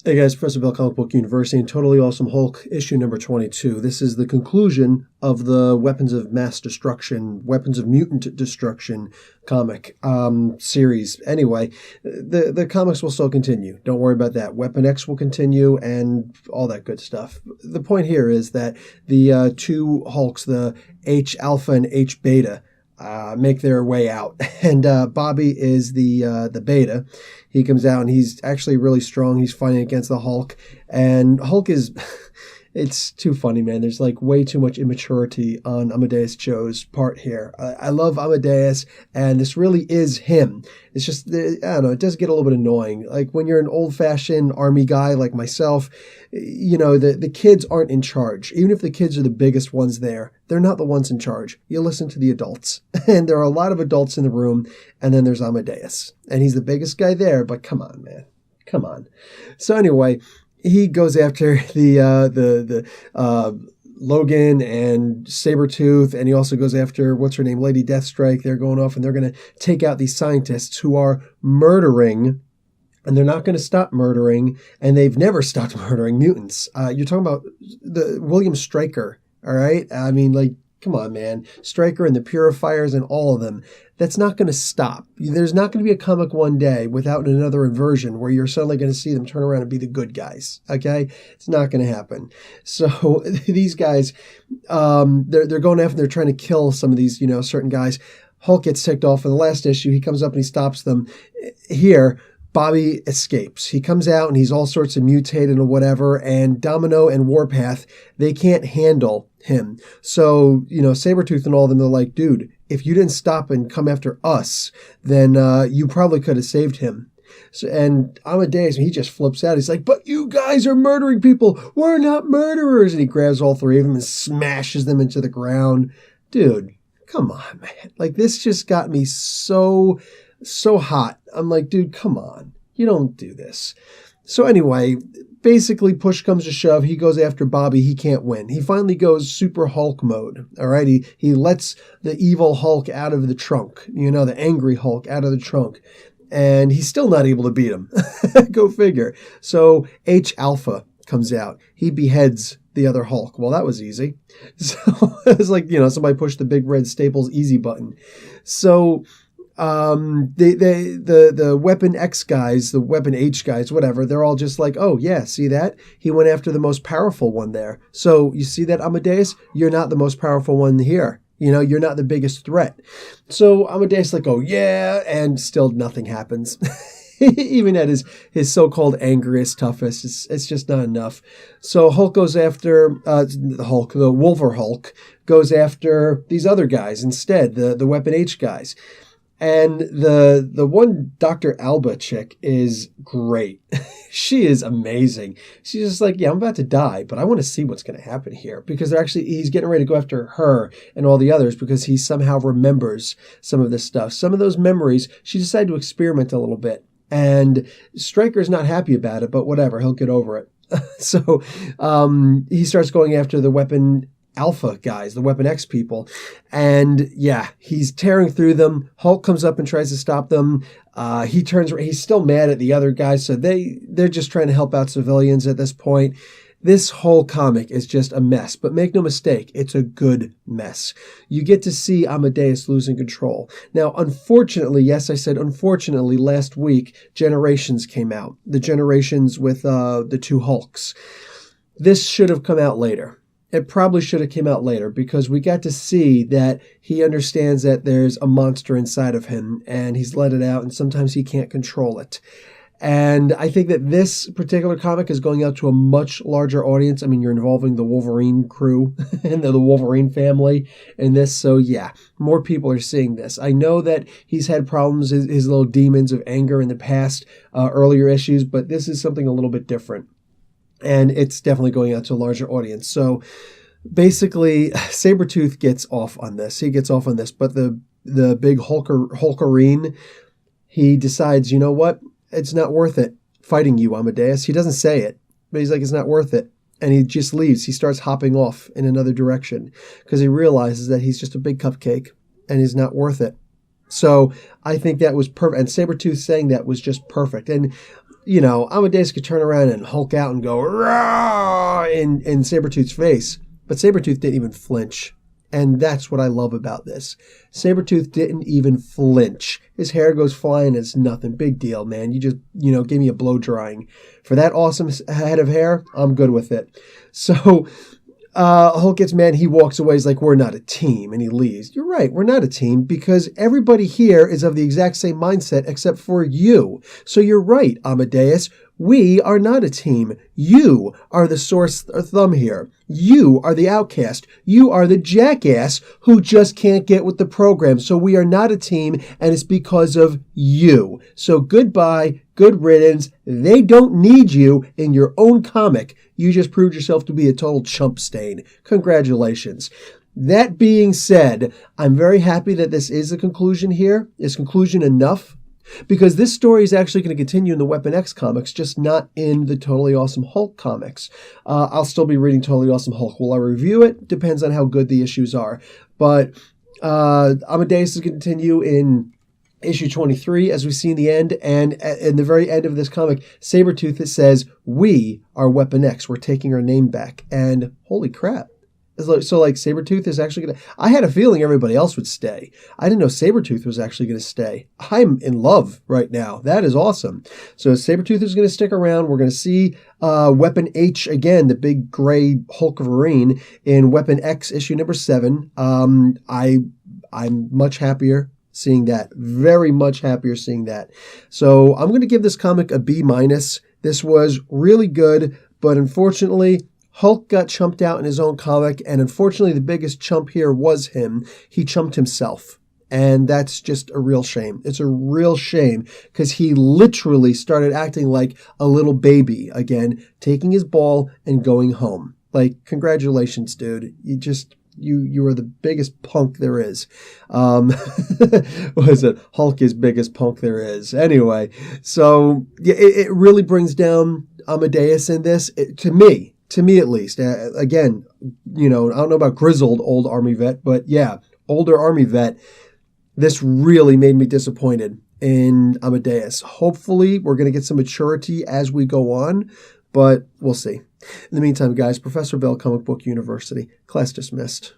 Hey guys, Professor Bill, Comic Book University, and Totally Awesome Hulk, issue number 22. This is the conclusion of the Weapons of Mass Destruction, Weapons of Mutant Destruction comic series. Anyway, the comics will still continue. Don't worry about that. Weapon X will continue and all that good stuff. The point here is that the two Hulks, the H Alpha and H Beta, make their way out, and Bobby is the beta. He comes out and he's actually really strong. He's fighting against the Hulk, and Hulk is it's too funny, man. There's like way too much immaturity on Amadeus Cho's part here. I love Amadeus, and this really is him. It's just, I don't know, it does get a little bit annoying. Like when you're an old-fashioned army guy like myself, you know, the kids aren't in charge. Even if the kids are the biggest ones there, they're not the ones in charge. You listen to the adults. And there are a lot of adults in the room, and then there's Amadeus. And he's the biggest guy there, but come on, man. Come on. So anyway, he goes after the Logan and Sabretooth, and he also goes after, what's her name, Lady Deathstrike. They're going off, and they're going to take out these scientists who are murdering, and they're not going to stop murdering, and they've never stopped murdering mutants. You're talking about the William Stryker, all right? I mean, like, come on, man. Stryker and the Purifiers and all of them. That's not going to stop. There's not going to be a comic one day without another inversion where you're suddenly going to see them turn around and be the good guys. Okay? It's not going to happen. So these guys, they're going after, they're trying to kill some of these, you know, certain guys. Hulk gets ticked off in the last issue. He comes up and he stops them. Here, Bobby escapes. He comes out and he's all sorts of mutated or whatever, and Domino and Warpath, they can't handle him. So, you know, Sabretooth and all of them, they're like, dude, if you didn't stop and come after us, then you probably could have saved him. So, and Amadeus, he just flips out. He's like, but you guys are murdering people. We're not murderers. And he grabs all three of them and smashes them into the ground. Dude, come on, man. Like, this just got me so hot. I'm like, dude, come on. You don't do this. So anyway, basically push comes to shove. He goes after Bobby. He can't win. He finally goes Super Hulk mode. All right. He lets the evil Hulk out of the trunk, you know, the angry Hulk out of the trunk. And he's still not able to beat him. Go figure. So H Alpha comes out. He beheads the other Hulk. Well, that was easy. So it's like, you know, somebody pushed the big red Staples easy button. So the Weapon X guys, the Weapon H guys, whatever, they're all just like, oh yeah, see that? He went after the most powerful one there. So you see that, Amadeus? You're not the most powerful one here. You know, you're not the biggest threat. So Amadeus like, oh yeah, and still nothing happens. Even at his so-called angriest, toughest, it's just not enough. So Hulk goes after, the Wolver Hulk goes after these other guys instead, the Weapon H guys. And the one Dr. Alba chick is great. She is amazing. She's just like, yeah, I'm about to die, but I want to see what's going to happen here. Because he's getting ready to go after her and all the others because he somehow remembers some of this stuff. Some of those memories, she decided to experiment a little bit. And Stryker's not happy about it, but whatever, he'll get over it. So he starts going after the Weapon Alpha guys, the Weapon X people. And yeah, he's tearing through them. Hulk comes up and tries to stop them. He's still mad at the other guys. So they're just trying to help out civilians at this point. This whole comic is just a mess, but make no mistake, it's a good mess. You get to see Amadeus losing control. Now, unfortunately, yes, I said unfortunately, last week, Generations came out. The Generations with the two Hulks. This should have come out later. It probably should have came out later because we got to see that he understands that there's a monster inside of him and he's let it out and sometimes he can't control it. And I think that this particular comic is going out to a much larger audience. I mean, you're involving the Wolverine crew and the Wolverine family in this. So yeah, more people are seeing this. I know that he's had problems, his little demons of anger in the past, earlier issues, but this is something a little bit different. And it's definitely going out to a larger audience. So basically, Sabretooth gets off on this. He gets off on this. But the big Hulkerine, he decides, you know what? It's not worth it fighting you, Amadeus. He doesn't say it, but he's like, it's not worth it. And he just leaves. He starts hopping off in another direction because he realizes that he's just a big cupcake and he's not worth it. So I think that was perfect. And Sabretooth saying that was just perfect. And Amadeus could turn around and Hulk out and go, "Rah!" in Sabretooth's face. But Sabretooth didn't even flinch. And that's what I love about this. Sabretooth didn't even flinch. His hair goes flying. It's nothing. Big deal, man. You just, gave me a blow drying. For that awesome head of hair, I'm good with it. So Hulk gets mad. He walks away. He's like, we're not a team. And he leaves. You're right. We're not a team because everybody here is of the exact same mindset except for you. So you're right, Amadeus. We are not a team. You are the sore thumb here. You are the outcast. You are the jackass who just can't get with the program. So we are not a team, and it's because of you. So goodbye, good riddance. They don't need you in your own comic. You just proved yourself to be a total chump stain. Congratulations. That being said, I'm very happy that this is a conclusion here. Is conclusion enough? Because this story is actually going to continue in the Weapon X comics, just not in the Totally Awesome Hulk comics. I'll still be reading Totally Awesome Hulk. Will I review it? Depends on how good the issues are. But Amadeus is going to continue in issue 23, as we see in the end. And in the very end of this comic, Sabretooth, it says, we are Weapon X. We're taking our name back. And holy crap. So Sabretooth is actually going to... I had a feeling everybody else would stay. I didn't know Sabretooth was actually going to stay. I'm in love right now. That is awesome. So Sabretooth is going to stick around. We're going to see Weapon H again, the big gray Hulkaverine in Weapon X issue number 7. I'm much happier seeing that. Very much happier seeing that. So I'm going to give this comic a B-. This was really good, but unfortunately... Hulk got chumped out in his own comic, and unfortunately the biggest chump here was him. He chumped himself, and that's just a real shame. It's a real shame, because he literally started acting like a little baby again, taking his ball and going home. Like, congratulations, dude. You are the biggest punk there is. What is it? Hulk is biggest punk there is. Anyway, so yeah, it really brings down Amadeus in this, to me. To me, at least. Again, I don't know about grizzled old Army vet, but yeah, older Army vet. This really made me disappointed in Amadeus. Hopefully, we're going to get some maturity as we go on, but we'll see. In the meantime, guys, Professor Bell, Comic Book University. Class dismissed.